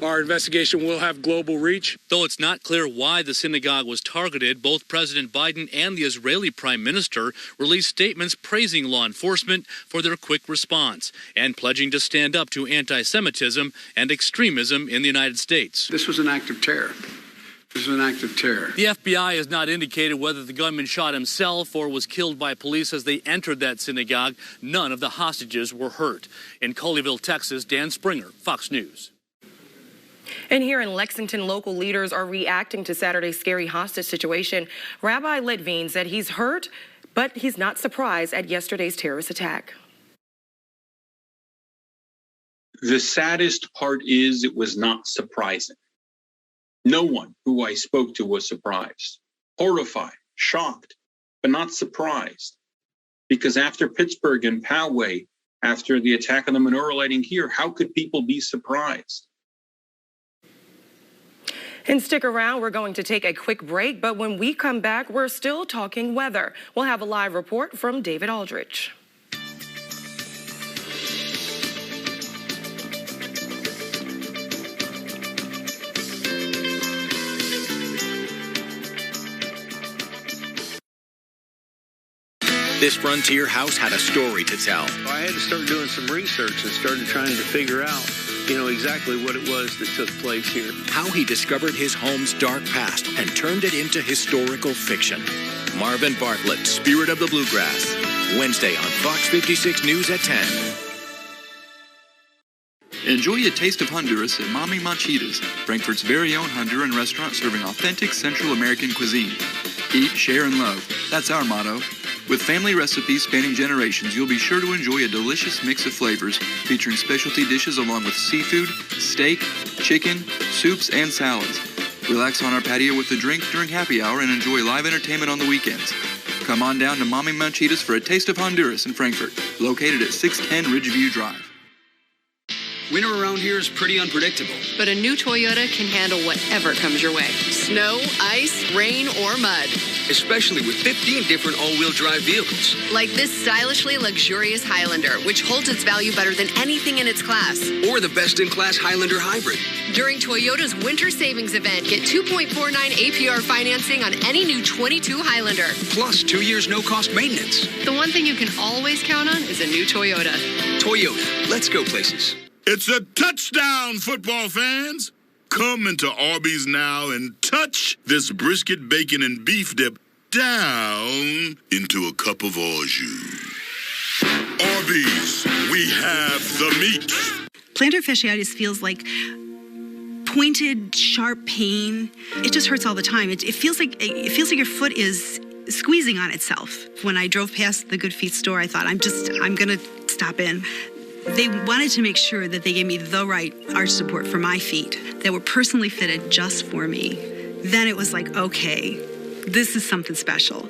Our investigation will have global reach. Though it's not clear why the synagogue was targeted, both President Biden and the Israeli Prime Minister released statements praising law enforcement for their quick response and pledging to stand up to anti-Semitism and extremism in the United States. This was an act of terror. This was an act of terror. The FBI has not indicated whether the gunman shot himself or was killed by police as they entered that synagogue. None of the hostages were hurt. In Colleyville, Texas, Dan Springer, Fox News. And here in Lexington, local leaders are reacting to Saturday's scary hostage situation. Rabbi Litvine said he's hurt, but he's not surprised at yesterday's terrorist attack. The saddest part is it was not surprising. No one who I spoke to was surprised, horrified, shocked, but not surprised. Because after Pittsburgh and Poway, after the attack on the menorah lighting here, how could people be surprised? And stick around, we're going to take a quick break, but when we come back, we're still talking weather. We'll have a live report from David Aldrich. This frontier house had a story to tell. I had to start doing some research and started trying to figure out, exactly what it was that took place here. How he discovered his home's dark past and turned it into historical fiction. Marvin Bartlett, Spirit of the Bluegrass. Wednesday on Fox 56 News at 10. Enjoy a taste of Honduras at Mami Manchitas, Frankfurt's very own Honduran restaurant serving authentic Central American cuisine. Eat, share, and love. That's our motto. With family recipes spanning generations, you'll be sure to enjoy a delicious mix of flavors featuring specialty dishes along with seafood, steak, chicken, soups, and salads. Relax on our patio with a drink during happy hour and enjoy live entertainment on the weekends. Come on down to Mami Manchitas for a taste of Honduras in Frankfurt, located at 610 Ridgeview Drive. Winter around here is pretty unpredictable. But a new Toyota can handle whatever comes your way. Snow, ice, rain, or mud. Especially with 15 different all-wheel drive vehicles. Like this stylishly luxurious Highlander, which holds its value better than anything in its class. Or the best-in-class Highlander Hybrid. During Toyota's Winter Savings Event, get 2.49 APR financing on any new 22 Highlander. Plus 2 years no-cost maintenance. The one thing you can always count on is a new Toyota. Toyota, let's go places. It's a touchdown, football fans! Come into Arby's now and touch this brisket, bacon, and beef dip down into a cup of au jus. Arby's, we have the meat. Plantar fasciitis feels like pointed, sharp pain. It just hurts all the time. It feels like your foot is squeezing on itself. When I drove past the Good Feet store, I thought, I'm gonna stop in. They wanted to make sure that they gave me the right arch support for my feet that were personally fitted just for me. Then it was like, okay, this is something special.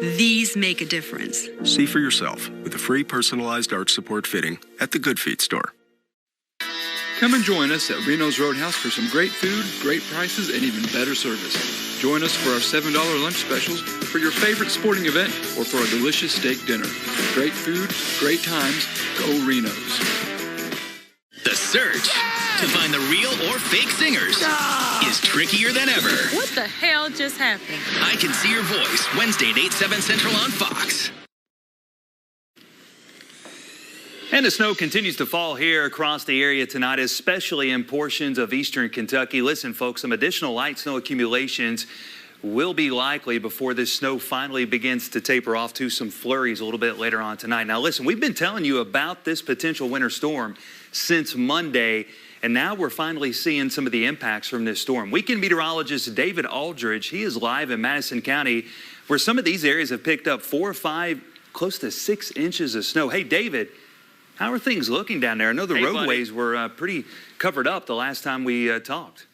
These make a difference. See for yourself with a free personalized arch support fitting at the Good Feet store. Come and join us at Reno's Roadhouse for some great food, great prices, and even better service. Join us for our $7 lunch specials for your favorite sporting event or for a delicious steak dinner. Great food, great times, go Reno's. The search to find the real or fake singers is trickier than ever. What the hell just happened? I Can See Your Voice, Wednesday at 8, 7 Central on Fox. And the snow continues to fall here across the area tonight, especially in portions of eastern Kentucky. Listen, folks, some additional light snow accumulations will be likely before this snow finally begins to taper off to some flurries a little bit later on tonight. Now, listen, we've been telling you about this potential winter storm since Monday, and now we're finally seeing some of the impacts from this storm. Weekend meteorologist David Aldridge, he is live in Madison County, where some of these areas have picked up 4 or 5, close to 6 inches of snow. Hey, David, how are things looking down there? I know the roadways were pretty covered up the last time we talked.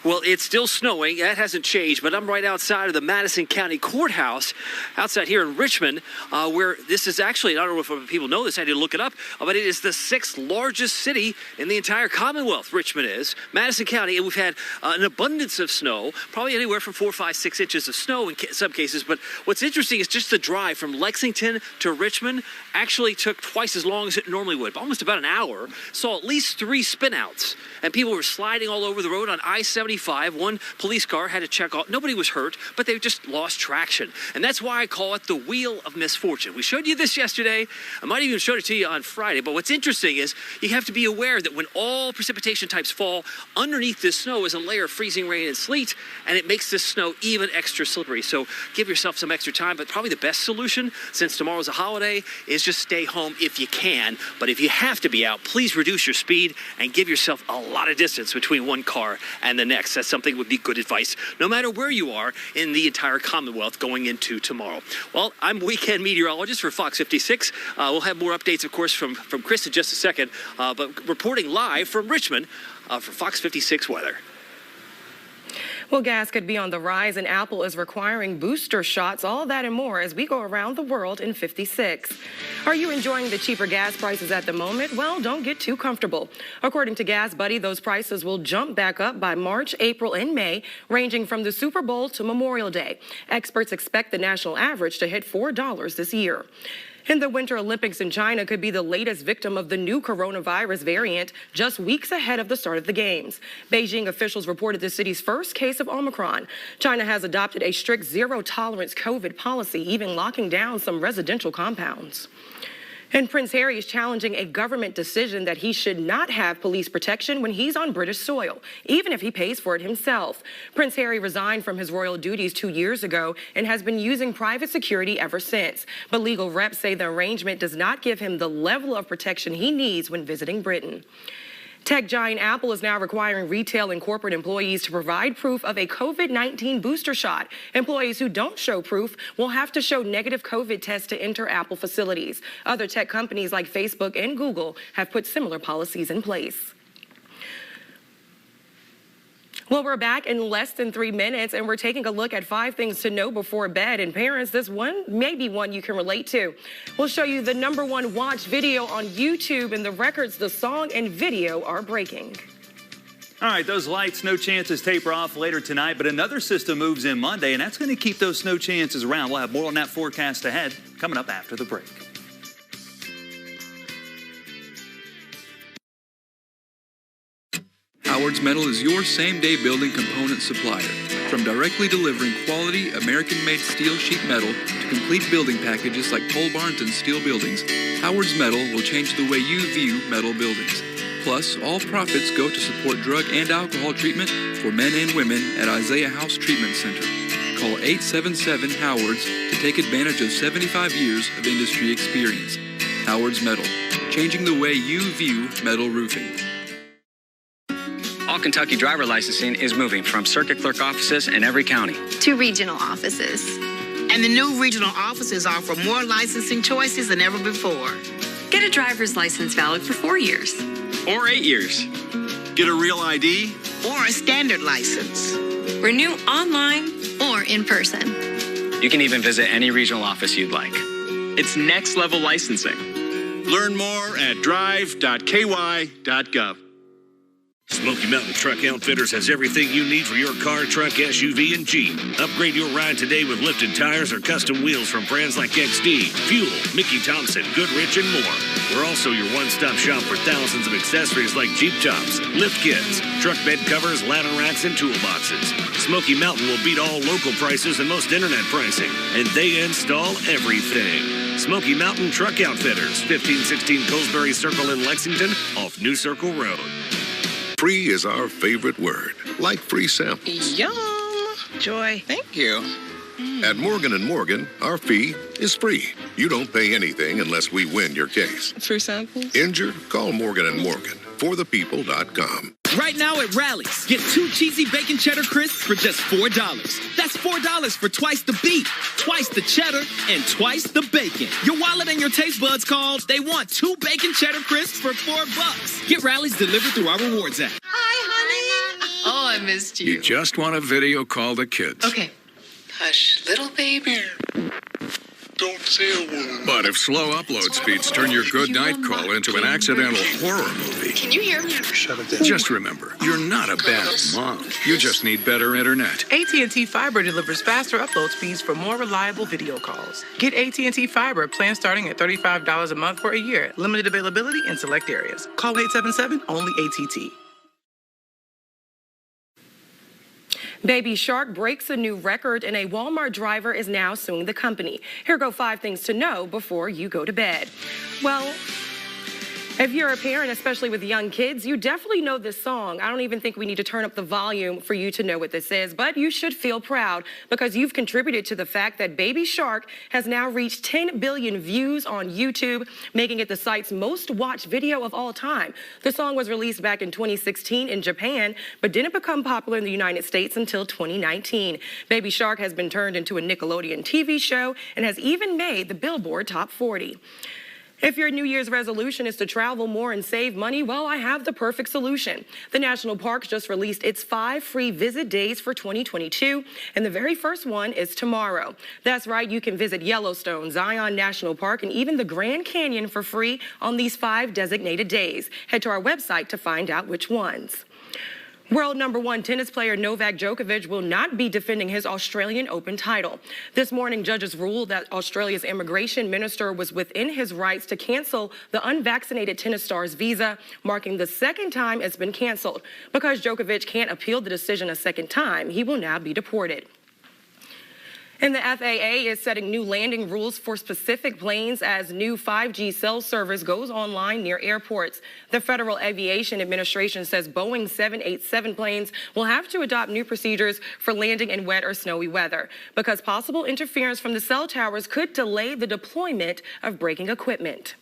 Well, it's still snowing. That hasn't changed, but I'm right outside of the Madison County Courthouse, outside here in Richmond, where this is actually, I don't know if people know this, I had to look it up, but it is the 6th largest city in the entire Commonwealth, Richmond is. Madison County, and we've had an abundance of snow, probably anywhere from 4, 5, 6 inches of snow in some cases, but what's interesting is just the drive from Lexington to Richmond actually took twice as long as it normally would, almost about an hour. Saw at least 3 spinouts, and people were sliding all over the road on I-75. One police car had to check off. Nobody was hurt, but they just lost traction. And that's why I call it the wheel of misfortune. We showed you this yesterday. I might even showed it to you on Friday. But what's interesting is you have to be aware that when all precipitation types fall, underneath this snow is a layer of freezing rain and sleet, and it makes this snow even extra slippery. So give yourself some extra time. But probably the best solution, since tomorrow's a holiday, is just stay home if you can. But if you have to be out, please reduce your speed and give yourself a lot of distance between one car and the next. That's something that would be good advice, no matter where you are in the entire Commonwealth going into tomorrow. Well, I'm weekend meteorologist for Fox 56. We'll have more updates, of course, from Chris in just a second, but reporting live from Richmond for Fox 56 weather. Well, gas could be on the rise, and Apple is requiring booster shots, all that and more as we go around the world in 56. Are you enjoying the cheaper gas prices at the moment? Well, don't get too comfortable. According to Gas Buddy, those prices will jump back up by March, April, and May, ranging from the Super Bowl to Memorial Day. Experts expect the national average to hit $4 this year. And the Winter Olympics in China could be the latest victim of the new coronavirus variant, just weeks ahead of the start of the Games. Beijing officials reported the city's first case of Omicron. China has adopted a strict zero-tolerance COVID policy, even locking down some residential compounds. And Prince Harry is challenging a government decision that he should not have police protection when he's on British soil, even if he pays for it himself. Prince Harry resigned from his royal duties 2 years ago and has been using private security ever since. But legal reps say the arrangement does not give him the level of protection he needs when visiting Britain. Tech giant Apple is now requiring retail and corporate employees to provide proof of a COVID-19 booster shot. Employees who don't show proof will have to show negative COVID tests to enter Apple facilities. Other tech companies like Facebook and Google have put similar policies in place. Well, we're back in less than 3 minutes, and we're taking a look at 5 things to know before bed. And parents, this one may be one you can relate to. We'll show you the #1 watched video on YouTube and the records the song and video are breaking. All right, those light snow chances taper off later tonight, but another system moves in Monday, and that's going to keep those snow chances around. We'll have more on that forecast ahead coming up after the break. Howard's Metal is your same-day building component supplier. From directly delivering quality American-made steel sheet metal to complete building packages like pole barns and steel buildings, Howard's Metal will change the way you view metal buildings. Plus, all profits go to support drug and alcohol treatment for men and women at Isaiah House Treatment Center. Call 877-HOWARDS to take advantage of 75 years of industry experience. Howard's Metal, changing the way you view metal roofing. All Kentucky driver licensing is moving from circuit clerk offices in every county to regional offices. And the new regional offices offer more licensing choices than ever before. Get a driver's license valid for 4 years. or 8 years. Get a real ID or a standard license. Renew online or in person. You can even visit any regional office you'd like. It's next level licensing. Learn more at drive.ky.gov. Smoky Mountain Truck Outfitters has everything you need for your car, truck, SUV, and Jeep. Upgrade your ride today with lifted tires or custom wheels from brands like XD, Fuel, Mickey Thompson, Goodrich, and more. We're also your one-stop shop for thousands of accessories like Jeep tops, lift kits, truck bed covers, ladder racks, and toolboxes. Smoky Mountain will beat all local prices and most internet pricing, and they install everything. Smoky Mountain Truck Outfitters, 1516 Colesbury Circle in Lexington, off New Circle Road. Free is our favorite word, like free samples. Yum! Joy, thank you. At Morgan & Morgan, our fee is free. You don't pay anything unless we win your case. Free samples? Injured? Call Morgan & Morgan. ForThePeople.com. Right now at Rally's, get 2 cheesy bacon cheddar crisps for just $4. That's $4 for twice the beef, twice the cheddar, and twice the bacon. Your wallet and your taste buds called. They want 2 bacon cheddar crisps for $4. Get Rally's delivered through our rewards app. Hi, honey. Oh, I missed you. You just want a video call the kids. Okay. Hush, little baby. Don't say a word. But if slow upload speeds turn your good night call into an accidental horror movie, Can you hear me? Shut it down. just remember, you're not a bad mom. You just need better internet. AT&T Fiber delivers faster upload speeds for more reliable video calls. Get AT&T Fiber, plan starting at $35 a month for a year. Limited availability in select areas. Call 877 only ATT. Baby Shark breaks a new record and a Walmart driver is now suing the company. Here go 5 things to know before you go to bed. Well, if you're a parent, especially with young kids, you definitely know this song. I don't even think we need to turn up the volume for you to know what this is, but you should feel proud because you've contributed to the fact that Baby Shark has now reached 10 billion views on YouTube, making it the site's most watched video of all time. The song was released back in 2016 in Japan, but didn't become popular in the United States until 2019. Baby Shark has been turned into a Nickelodeon TV show and has even made the Billboard Top 40. If your New Year's resolution is to travel more and save money, well, I have the perfect solution. The National Parks just released its 5 free visit days for 2022, and the very first one is tomorrow. That's right, you can visit Yellowstone, Zion National Park, and even the Grand Canyon for free on these 5 designated days. Head to our website to find out which ones. World #1 tennis player Novak Djokovic will not be defending his Australian Open title. This morning, judges ruled that Australia's immigration minister was within his rights to cancel the unvaccinated tennis star's visa, marking the 2nd time it's been canceled. Because Djokovic can't appeal the decision a 2nd time, he will now be deported. And the FAA is setting new landing rules for specific planes as new 5G cell service goes online near airports. The Federal Aviation Administration says Boeing 787 planes will have to adopt new procedures for landing in wet or snowy weather because possible interference from the cell towers could delay the deployment of braking equipment.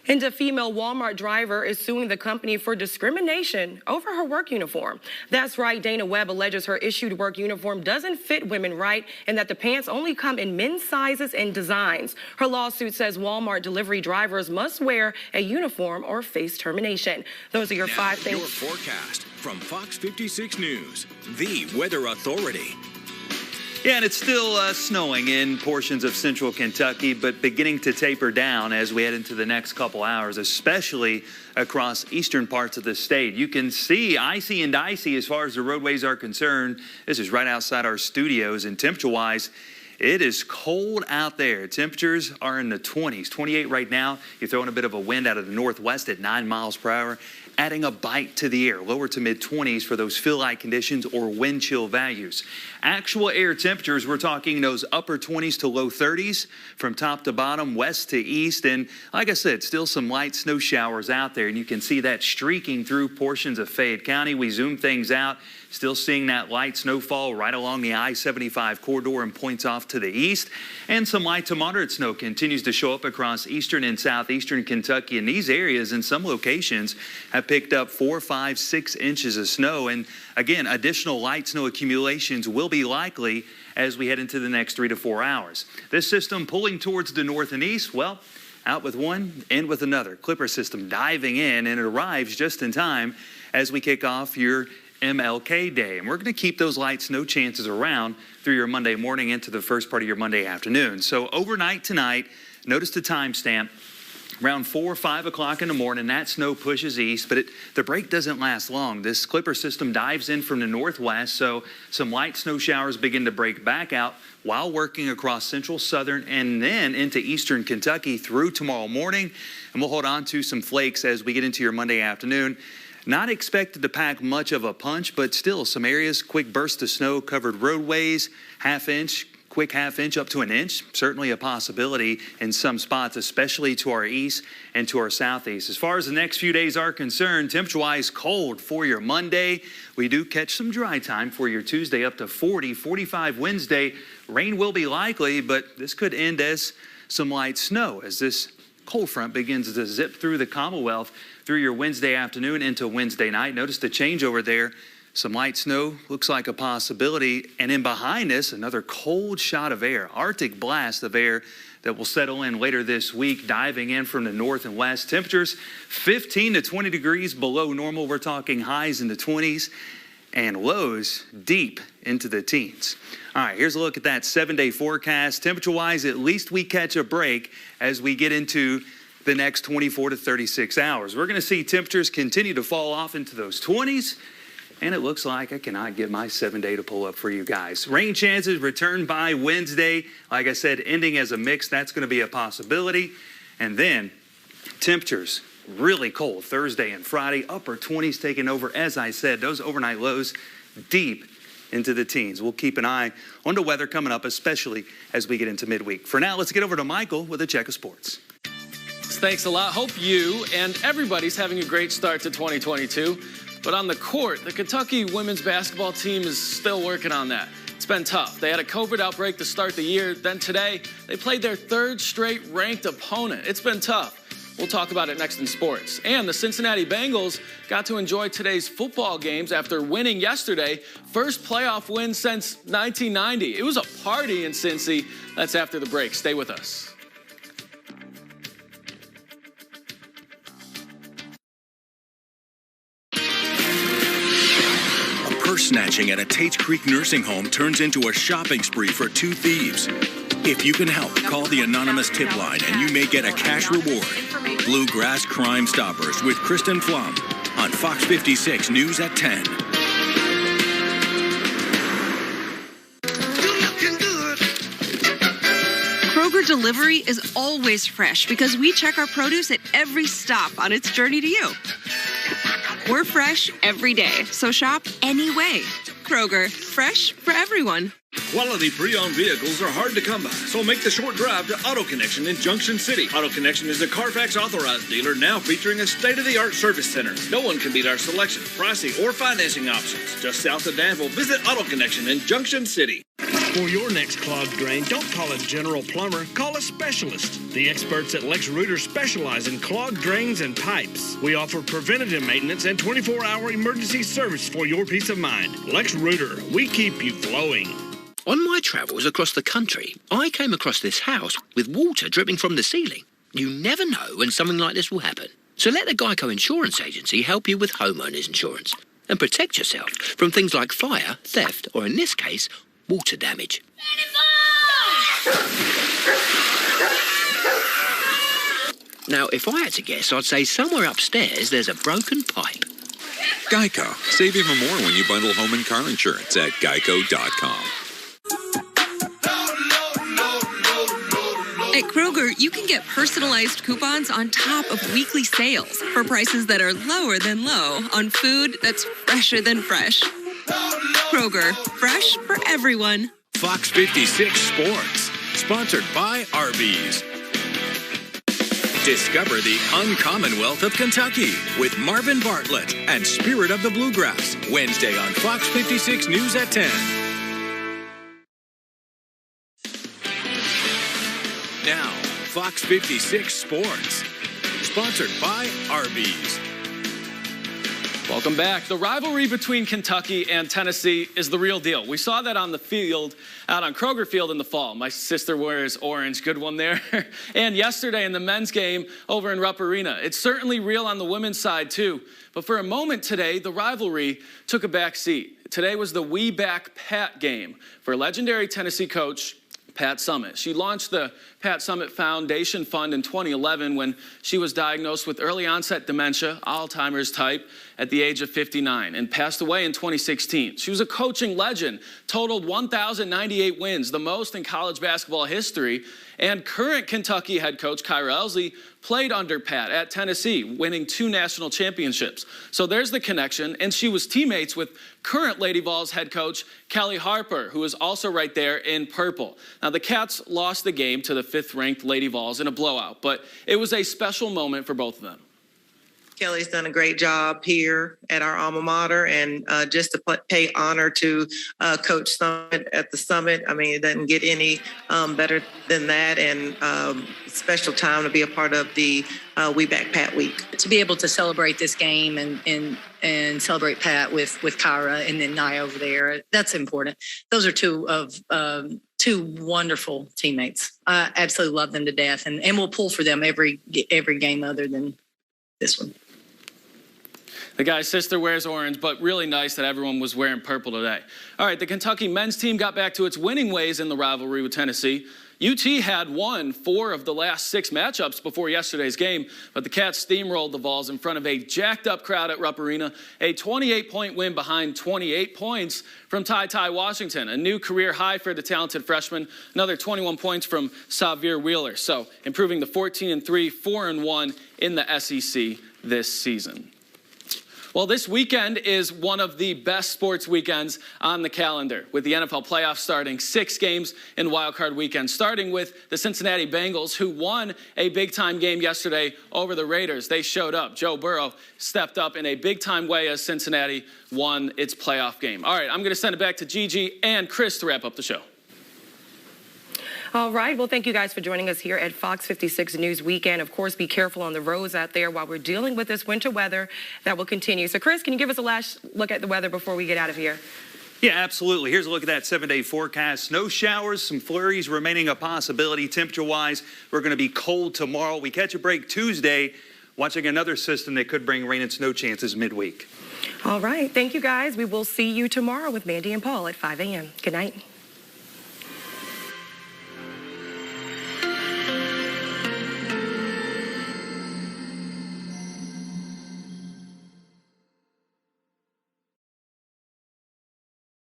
And a female Walmart driver is suing the company for discrimination over her work uniform. That's right, Dana Webb alleges her issued work uniform doesn't fit women right and that the pants only come in men's sizes and designs. Her lawsuit says Walmart delivery drivers must wear a uniform or face termination. Those are your 5 things. Your forecast from Fox 56 News, the weather authority. Yeah, and it's still snowing in portions of central Kentucky, but beginning to taper down as we head into the next couple hours, especially across eastern parts of the state. You can see icy and dicey as far as the roadways are concerned. This is right outside our studios, and temperature-wise, it is cold out there. Temperatures are in the 20s, 28 right now. You're throwing a bit of a wind out of the northwest at 9 miles per hour, adding a bite to the air, lower to mid-20s for those feel-like conditions or wind chill values. Actual air temperatures, we're talking those upper 20s to low 30s from top to bottom, west to east. And like I said, still some light snow showers out there, and you can see that streaking through portions of Fayette County. We zoom things out, still seeing that light snowfall right along the I-75 corridor and points off to the east. And some light to moderate snow continues to show up across eastern and southeastern Kentucky. And these areas in some locations have picked up 4, 5, 6 inches of snow. And again, additional light snow accumulations will be likely as we head into the next 3 to 4 hours. This system pulling towards the north and east, well, out with one, in with another. Clipper system diving in, and it arrives just in time as we kick off your MLK Day. And we're going to keep those light snow chances around through your Monday morning into the first part of your Monday afternoon. So overnight tonight, notice the timestamp. Around 4 or 5 o'clock in the morning, that snow pushes east, but the break doesn't last long. This Clipper system dives in from the northwest, so some light snow showers begin to break back out while working across central, southern, and then into eastern Kentucky through tomorrow morning. And we'll hold on to some flakes as we get into your Monday afternoon. Not expected to pack much of a punch, but still some areas, quick bursts of snow, covered roadways, half-inch, quick half-inch up to an inch, certainly a possibility in some spots, especially to our east and to our southeast. As far as the next few days are concerned, temperature-wise, cold for your Monday. We do catch some dry time for your Tuesday, up to 40, 45 Wednesday. Rain will be likely, but this could end as some light snow as this cold front begins to zip through the Commonwealth through your Wednesday afternoon into Wednesday night. Notice the change over there. Some light snow looks like a possibility. And in behind us, another cold shot of air, Arctic blast of air that will settle in later this week, diving in from the north and west. Temperatures 15 to 20 degrees below normal. We're talking highs in the 20s and lows deep into the teens. All right, here's a look at that 7-day forecast. Temperature-wise, at least we catch a break as we get into the next 24 to 36 hours. We're going to see temperatures continue to fall off into those 20s. And it looks like I cannot get my 7-day to pull up for you guys. Rain chances return by Wednesday. Like I said, ending as a mix, that's going to be a possibility. And then temperatures really cold Thursday and Friday. Upper 20s taking over. As I said, those overnight lows deep into the teens. We'll keep an eye on the weather coming up, especially as we get into midweek. For now, let's get over to Michael with a check of sports. Thanks a lot. Hope you and everybody's having a great start to 2022. But on the court, the Kentucky women's basketball team is still working on that. It's been tough. They had a COVID outbreak to start the year. Then today, they played their 3rd straight ranked opponent. It's been tough. We'll talk about it next in sports. And the Cincinnati Bengals got to enjoy today's football games after winning yesterday. First playoff win since 1990. It was a party in Cincy. That's after the break. Stay with us. Purse snatching at a Tate's Creek nursing home turns into a shopping spree for 2 thieves. If you can help, call the anonymous tip line and you may get a cash reward. Bluegrass Crime Stoppers with Kristen Flum on Fox 56 News at 10. Kroger Delivery is always fresh because we check our produce at every stop on its journey to you. We're fresh every day, so shop anyway. Kroger, fresh for everyone. Quality pre-owned vehicles are hard to come by, so make the short drive to Auto Connection in Junction City. Auto Connection is a Carfax authorized dealer now featuring a state-of-the-art service center. No one can beat our selection, pricing, or financing options. Just south of Danville, visit Auto Connection in Junction City. For your next clogged drain, don't call a general plumber, call a specialist. The experts at Lex Reuter specialize in clogged drains and pipes. We offer preventative maintenance and 24-hour emergency service for your peace of mind. Lex Reuter, we keep you flowing. On my travels across the country, I came across this house with water dripping from the ceiling. You never know when something like this will happen. So let the Geico Insurance Agency help you with homeowners insurance and protect yourself from things like fire, theft, or in this case, water damage. Now, if I had to guess, I'd say somewhere upstairs there's a broken pipe. Geico. Save even more when you bundle home and car insurance at geico.com. At Kroger, you can get personalized coupons on top of weekly sales for prices that are lower than low on food that's fresher than fresh. Kroger, fresh for everyone. Fox 56 Sports, sponsored by Arby's. Discover the uncommon wealth of Kentucky with Marvin Bartlett and Spirit of the Bluegrass, Wednesday on Fox 56 News at 10. Now, Fox 56 Sports, sponsored by Arby's. Welcome back. The rivalry between Kentucky and Tennessee is the real deal. We saw that on the field, out on Kroger Field in the fall. My sister wears orange. Good one there. And yesterday in the men's game over in Rupp Arena. It's certainly real on the women's side, too. But for a moment today, the rivalry took a back seat. Today was the We Back Pat game for legendary Tennessee coach Pat Summitt. She launched the Pat Summitt Foundation Fund in 2011 when she was diagnosed with early onset dementia, Alzheimer's type, at the age of 59 and passed away in 2016. She was a coaching legend, totaled 1,098 wins, the most in college basketball history, and current Kentucky head coach Kyra Elsley played under Pat at Tennessee, winning 2 national championships. So there's the connection, and she was teammates with current Lady Vols head coach Kelly Harper, who is also right there in purple. Now, the Cats lost the game to the 5th-ranked Lady Vols in a blowout, but it was a special moment for both of them. Kelly's done a great job here at our alma mater, and just to pay honor to Coach Summitt at the Summit. I mean, it doesn't get any better than that, and special time to be a part of the We Back Pat Week. To be able to celebrate this game and celebrate Pat with Kyra and then Nia over there, that's important. Those are two wonderful teammates. I absolutely love them to death, and we'll pull for them every game other than this one. The guy's sister wears orange, but really nice that everyone was wearing purple today. All right, the Kentucky men's team got back to its winning ways in the rivalry with Tennessee. UT had won 4 of the last 6 matchups before yesterday's game, but the Cats steamrolled the Vols in front of a jacked-up crowd at Rupp Arena, a 28-point win behind 28 points from Ty Washington, a new career high for the talented freshman, another 21 points from Savir Wheeler. So improving the 14-3, 4-1 in the SEC this season. Well, this weekend is one of the best sports weekends on the calendar, with the NFL playoffs starting, 6 games in Wild Card Weekend, starting with the Cincinnati Bengals, who won a big-time game yesterday over the Raiders. They showed up. Joe Burrow stepped up in a big-time way as Cincinnati won its playoff game. All right, I'm going to send it back to Gigi and Chris to wrap up the show. All right. Well, thank you guys for joining us here at Fox 56 News Weekend. Of course, be careful on the roads out there while we're dealing with this winter weather that will continue. So, Chris, can you give us a last look at the weather before we get out of here? Yeah, absolutely. Here's a look at that 7-day forecast. Snow showers, some flurries remaining a possibility. Temperature-wise, we're going to be cold tomorrow. We catch a break Tuesday, watching another system that could bring rain and snow chances midweek. All right. Thank you, guys. We will see you tomorrow with Mandy and Paul at 5 a.m. Good night.